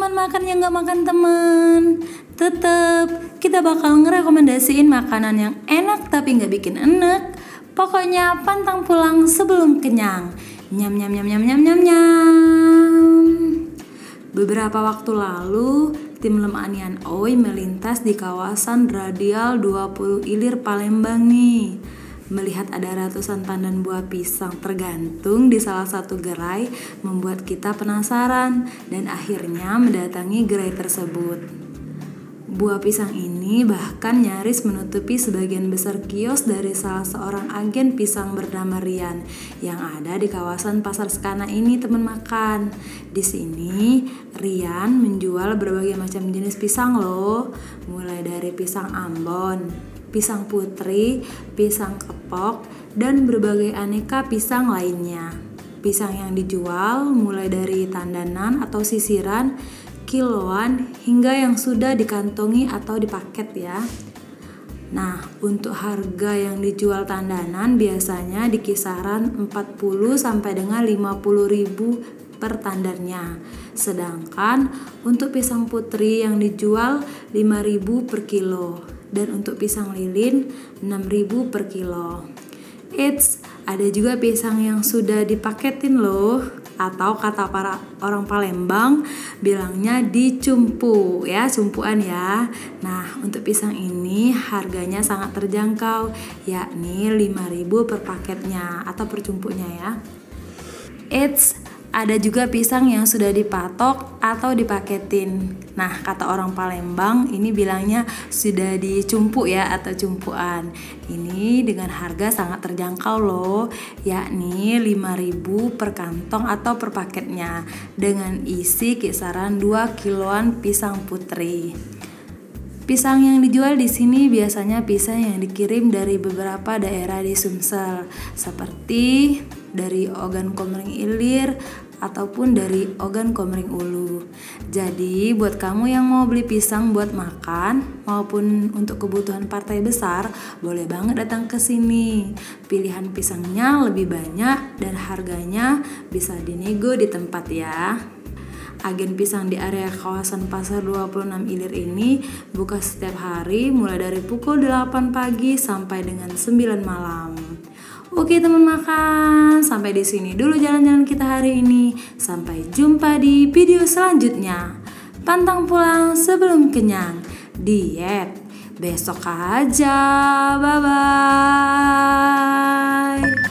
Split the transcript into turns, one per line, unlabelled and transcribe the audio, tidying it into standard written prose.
teman makan yang gak makan teman. Tetep kita bakal ngerekomendasiin makanan yang enak tapi gak bikin enek. Pokoknya pantang pulang sebelum kenyang. Nyam nyam nyam nyam nyam nyam nyam. Beberapa waktu lalu, tim Lem Anian Oey melintas di kawasan Radial 20 Ilir Palembang nih. Melihat ada ratusan pandan buah pisang tergantung di salah satu gerai membuat kita penasaran dan akhirnya mendatangi gerai tersebut. Buah pisang ini bahkan nyaris menutupi sebagian besar kios dari salah seorang agen pisang bernama Rian yang ada di kawasan Pasar Sekana ini, teman makan. Di sini Rian menjual berbagai macam jenis pisang loh, mulai dari pisang Ambon, pisang putri, pisang kepok, dan berbagai aneka pisang lainnya. Pisang yang dijual mulai dari tandanan atau sisiran, kiloan, hingga yang sudah dikantongi atau dipaket ya. Nah, untuk harga yang dijual tandanan biasanya di kisaran 40 sampai dengan 50.000 per tandannya. Sedangkan untuk pisang putri yang dijual 5.000 per kilo. Dan untuk pisang lilin 6.000 per kilo. Eits, ada juga pisang yang sudah dipaketin loh, atau kata para orang Palembang bilangnya dicumpu ya, cumpuan ya. Nah, untuk pisang ini harganya sangat terjangkau, yakni 5.000 per paketnya atau per cumpunya ya. Eits, ada juga pisang yang sudah dipatok atau dipaketin. Nah, kata orang Palembang ini bilangnya sudah dicumpu ya atau cumpuan. Ini dengan harga sangat terjangkau loh, yakni 5.000 per kantong atau per paketnya dengan isi kisaran 2 kiloan pisang putri. Pisang yang dijual di sini biasanya pisang yang dikirim dari beberapa daerah di Sumsel, seperti dari Ogan Komering Ilir ataupun dari Ogan Komering Ulu. Jadi buat kamu yang mau beli pisang buat makan maupun untuk kebutuhan partai besar, boleh banget datang ke sini. Pilihan pisangnya lebih banyak dan harganya bisa dinego di tempat ya. Agen pisang di area kawasan Pasar 26 Ilir ini buka setiap hari mulai dari pukul 8 pagi sampai dengan 9 malam. Oke teman makan, sampai di sini dulu jalan-jalan kita hari ini. Sampai jumpa di video selanjutnya. Pantang pulang sebelum kenyang. Diet besok aja. Bye bye.